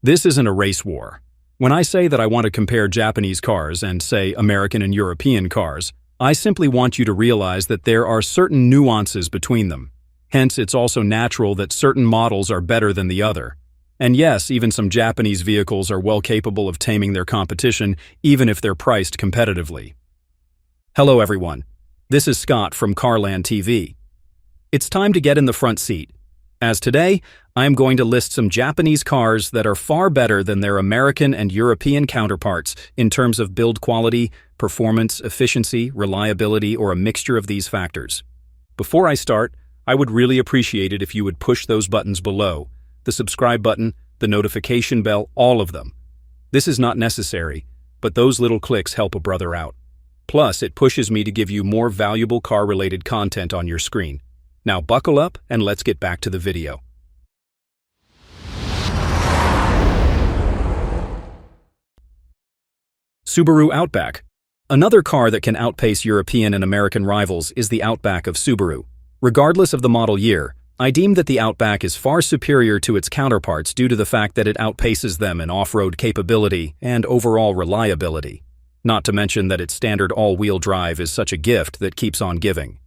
This isn't a race war. When I say that I want to compare Japanese cars and, say, American and European cars, I simply want you to realize that there are certain nuances between them. Hence, it's also natural that certain models are better than the other. And yes, even some Japanese vehicles are well capable of taming their competition, even if they're priced competitively. Hello everyone, this is Scott from CarlandTV. It's time to get in the front seat, as today I am going to list some Japanese cars that are far better than their American and European counterparts in terms of build quality, performance, efficiency, reliability, or a mixture of these factors. Before I start, I would really appreciate it if you would push those buttons below, the subscribe button, the notification bell, all of them. This is not necessary, but those little clicks help a brother out. Plus, it pushes me to give you more valuable car-related content on your screen. Now buckle up and let's get back to the video. Subaru Outback. Another car that can outpace European and American rivals is the Outback of Subaru. Regardless of the model year, I deem that the Outback is far superior to its counterparts due to the fact that it outpaces them in off-road capability and overall reliability. Not to mention that its standard all-wheel drive is such a gift that keeps on giving.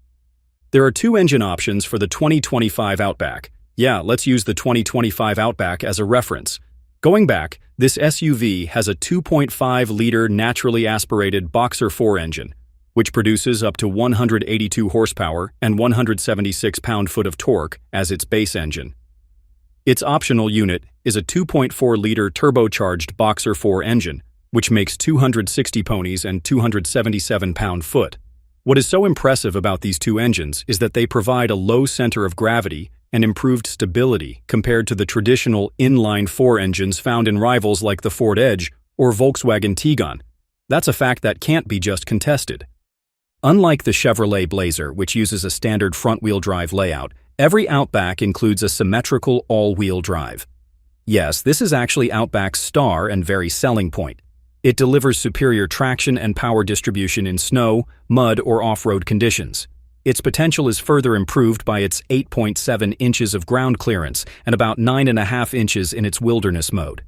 There are two engine options for the 2025 Outback. Yeah, let's use the 2025 Outback as a reference. Going back, this SUV has a 2.5-liter naturally aspirated Boxer 4 engine, which produces up to 182 horsepower and 176 pound-foot of torque as its base engine. Its optional unit is a 2.4-liter turbocharged Boxer 4 engine, which makes 260 ponies and 277 pound-foot. What is so impressive about these two engines is that they provide a low center of gravity and improved stability compared to the traditional inline-4 engines found in rivals like the Ford Edge or Volkswagen Tiguan. That's a fact that can't be just contested. Unlike the Chevrolet Blazer, which uses a standard front-wheel drive layout, every Outback includes a symmetrical all-wheel drive. Yes, this is actually Outback's star and very selling point. It delivers superior traction and power distribution in snow, mud, or off-road conditions. Its potential is further improved by its 8.7 inches of ground clearance and about 9.5 inches in its wilderness mode.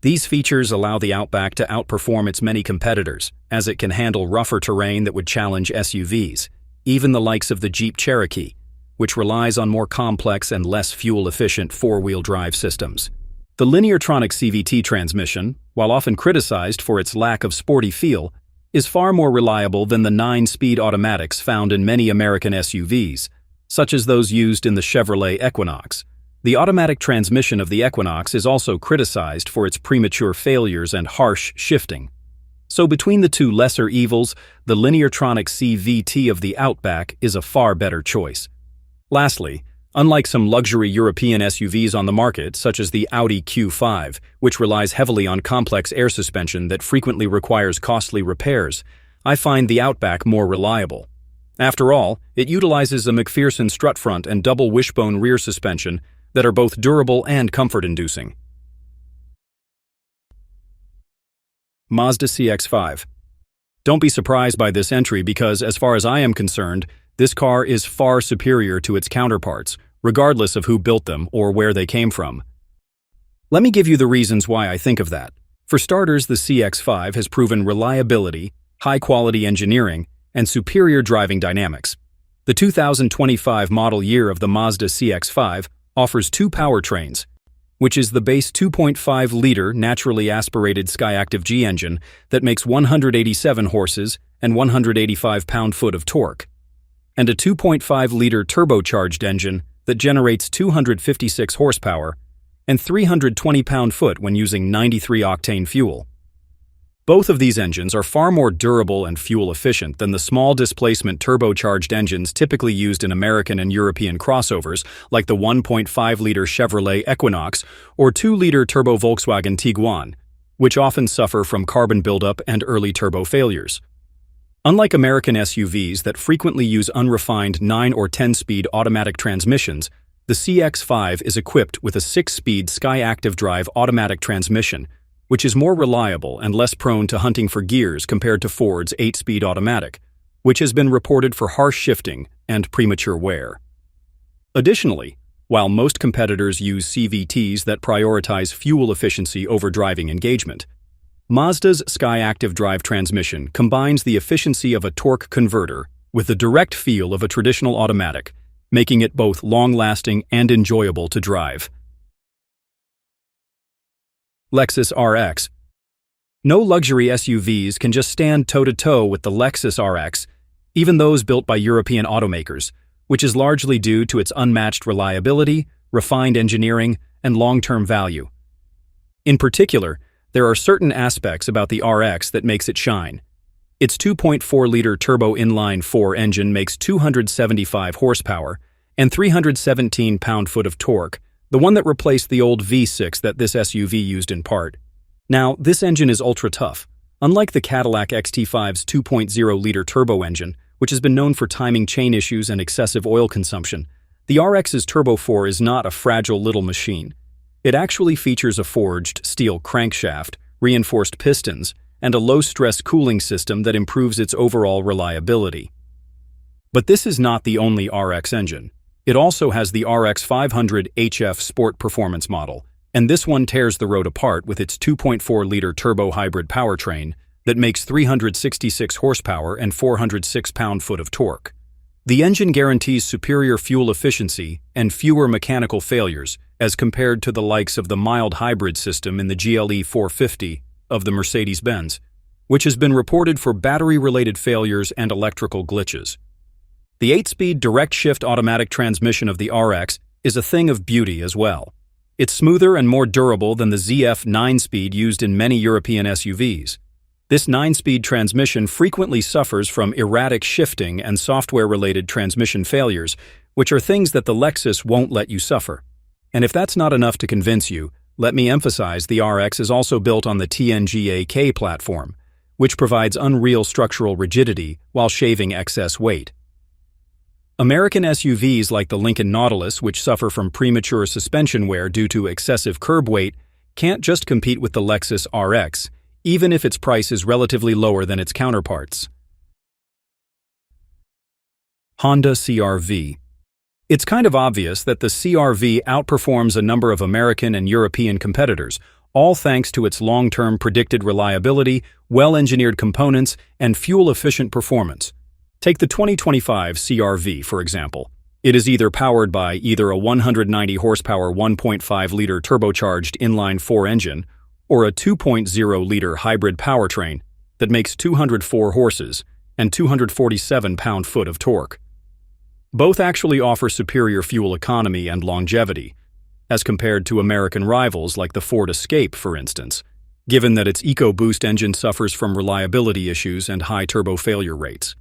These features allow the Outback to outperform its many competitors, as it can handle rougher terrain that would challenge SUVs, even the likes of the Jeep Cherokee, which relies on more complex and less fuel-efficient four-wheel drive systems. The Lineartronic CVT transmission, while often criticized for its lack of sporty feel, is far more reliable than the 9-speed automatics found in many American SUVs, such as those used in the Chevrolet Equinox. The automatic transmission of the Equinox is also criticized for its premature failures and harsh shifting. So between the two lesser evils, the Lineartronic CVT of the Outback is a far better choice. Lastly, unlike some luxury European SUVs on the market, such as the Audi Q5, which relies heavily on complex air suspension that frequently requires costly repairs, I find the Outback more reliable. After all, it utilizes a McPherson strut front and double wishbone rear suspension that are both durable and comfort-inducing. Mazda CX-5. Don't be surprised by this entry because, as far as I am concerned, this car is far superior to its counterparts, regardless of who built them or where they came from. Let me give you the reasons why I think of that. For starters, the CX-5 has proven reliability, high-quality engineering, and superior driving dynamics. The 2025 model year of the Mazda CX-5 offers two powertrains, which is the base 2.5-liter naturally aspirated Skyactiv G engine that makes 187 horses and 185 pound-foot of torque, and a 2.5-liter turbocharged engine that generates 256 horsepower and 320 pound-foot when using 93-octane fuel. Both of these engines are far more durable and fuel-efficient than the small-displacement turbocharged engines typically used in American and European crossovers like the 1.5-liter Chevrolet Equinox or 2-liter turbo Volkswagen Tiguan, which often suffer from carbon buildup and early turbo failures. Unlike American SUVs that frequently use unrefined 9 or 10-speed automatic transmissions, the CX-5 is equipped with a 6-speed Skyactiv Drive automatic transmission, which is more reliable and less prone to hunting for gears compared to Ford's 8-speed automatic, which has been reported for harsh shifting and premature wear. Additionally, while most competitors use CVTs that prioritize fuel efficiency over driving engagement. Mazda's Skyactiv drive transmission combines the efficiency of a torque converter with the direct feel of a traditional automatic, making it both long-lasting and enjoyable to drive. Lexus RX. No luxury SUVs can just stand toe-to-toe with the Lexus RX, even those built by European automakers, which is largely due to its unmatched reliability, refined engineering, and long-term value. In particular, there are certain aspects about the RX that makes it shine. Its 2.4-liter turbo inline-4 engine makes 275 horsepower and 317 pound-foot of torque, the one that replaced the old V6 that this SUV used in part. Now, this engine is ultra-tough. Unlike the Cadillac XT5's 2.0-liter turbo engine, which has been known for timing chain issues and excessive oil consumption, the RX's Turbo 4 is not a fragile little machine. It actually features a forged steel crankshaft, reinforced pistons, and a low-stress cooling system that improves its overall reliability. But this is not the only RX engine. It also has the RX 500 HF Sport Performance model, and this one tears the road apart with its 2.4-liter turbo hybrid powertrain that makes 366 horsepower and 406 pound-foot of torque. The engine guarantees superior fuel efficiency and fewer mechanical failures as compared to the likes of the mild hybrid system in the GLE 450 of the Mercedes-Benz, which has been reported for battery-related failures and electrical glitches. The 8-speed direct-shift automatic transmission of the RX is a thing of beauty as well. It's smoother and more durable than the ZF 9-speed used in many European SUVs. This 9-speed transmission frequently suffers from erratic shifting and software-related transmission failures, which are things that the Lexus won't let you suffer. And if that's not enough to convince you, let me emphasize the RX is also built on the TNGA-K platform, which provides unreal structural rigidity while shaving excess weight. American SUVs like the Lincoln Nautilus, which suffer from premature suspension wear due to excessive curb weight, can't just compete with the Lexus RX, even if its price is relatively lower than its counterparts. Honda CR-V. It's kind of obvious that the CR-V outperforms a number of American and European competitors, all thanks to its long-term predicted reliability, well-engineered components, and fuel-efficient performance. Take the 2025 CR-V, for example. It is either powered by either a 190 horsepower 1.5-liter turbocharged inline-4 engine or a 2.0-liter hybrid powertrain that makes 204 horses and 247 pound-foot of torque. Both actually offer superior fuel economy and longevity, as compared to American rivals like the Ford Escape, for instance, given that its EcoBoost engine suffers from reliability issues and high turbo failure rates.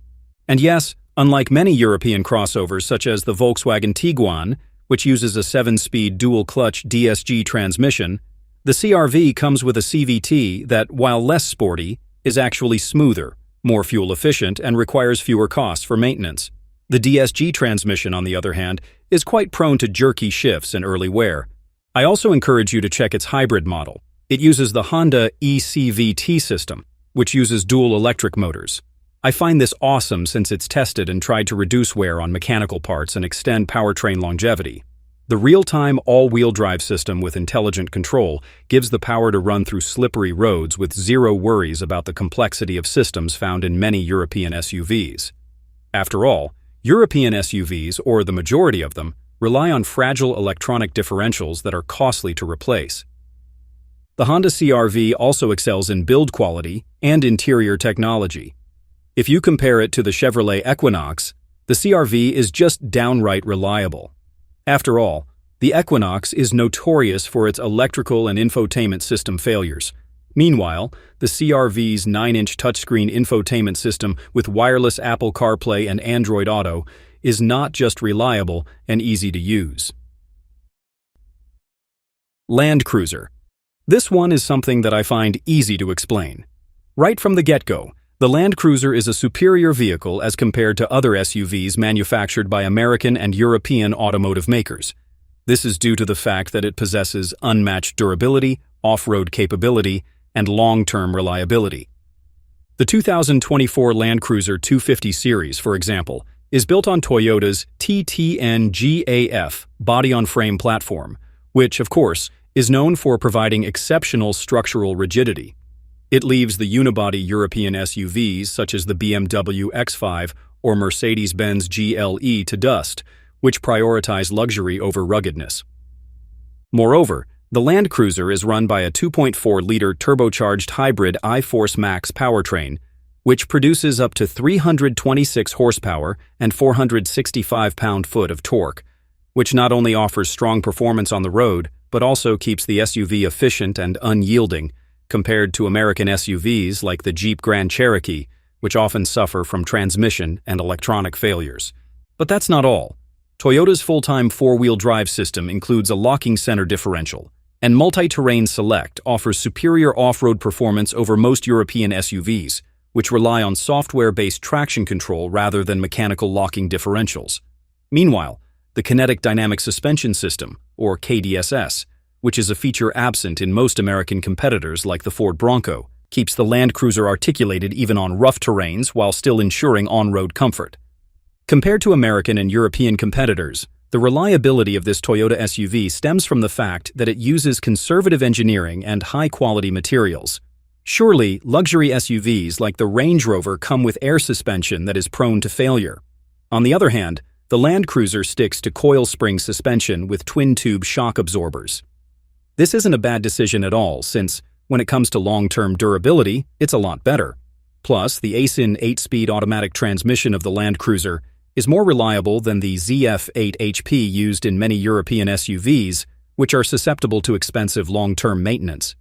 And yes, unlike many European crossovers such as the Volkswagen Tiguan, which uses a 7-speed dual-clutch DSG transmission, the CR-V comes with a CVT that, while less sporty, is actually smoother, more fuel-efficient, and requires fewer costs for maintenance. The DSG transmission, on the other hand, is quite prone to jerky shifts and early wear. I also encourage you to check its hybrid model. It uses the Honda eCVT system, which uses dual electric motors. I find this awesome since it's tested and tried to reduce wear on mechanical parts and extend powertrain longevity. The real-time all-wheel drive system with intelligent control gives the power to run through slippery roads with zero worries about the complexity of systems found in many European SUVs. After all, European SUVs, or the majority of them, rely on fragile electronic differentials that are costly to replace. The Honda CR-V also excels in build quality and interior technology. If you compare it to the Chevrolet Equinox, the CR-V is just downright reliable. After all, the Equinox is notorious for its electrical and infotainment system failures. Meanwhile, the CR-V's 9-inch touchscreen infotainment system with wireless Apple CarPlay and Android Auto is not just reliable and easy to use. Land Cruiser. This one is something that I find easy to explain. Right from the get-go, the Land Cruiser is a superior vehicle as compared to other SUVs manufactured by American and European automotive makers. This is due to the fact that it possesses unmatched durability, off-road capability, and long-term reliability. The 2024 Land Cruiser 250 series, for example, is built on Toyota's TTN-GAF body-on-frame platform, which, of course, is known for providing exceptional structural rigidity. It leaves the unibody European SUVs such as the BMW X5 or Mercedes-Benz GLE to dust, which prioritize luxury over ruggedness. Moreover, the Land Cruiser is run by a 2.4-liter turbocharged hybrid iForce Max powertrain, which produces up to 326 horsepower and 465 pound-foot of torque, which not only offers strong performance on the road, but also keeps the SUV efficient and unyielding, compared to American SUVs like the Jeep Grand Cherokee, which often suffer from transmission and electronic failures. But that's not all. Toyota's full-time four-wheel drive system includes a locking center differential, and Multi-Terrain Select offers superior off-road performance over most European SUVs, which rely on software-based traction control rather than mechanical locking differentials. Meanwhile, the Kinetic Dynamic Suspension System, or KDSS, which is a feature absent in most American competitors like the Ford Bronco, keeps the Land Cruiser articulated even on rough terrains while still ensuring on-road comfort. Compared to American and European competitors, the reliability of this Toyota SUV stems from the fact that it uses conservative engineering and high-quality materials. Surely, luxury SUVs like the Range Rover come with air suspension that is prone to failure. On the other hand, the Land Cruiser sticks to coil spring suspension with twin-tube shock absorbers. This isn't a bad decision at all, since, when it comes to long-term durability, it's a lot better. Plus, the ASIN 8-speed automatic transmission of the Land Cruiser is more reliable than the ZF8 HP used in many European SUVs, which are susceptible to expensive long-term maintenance.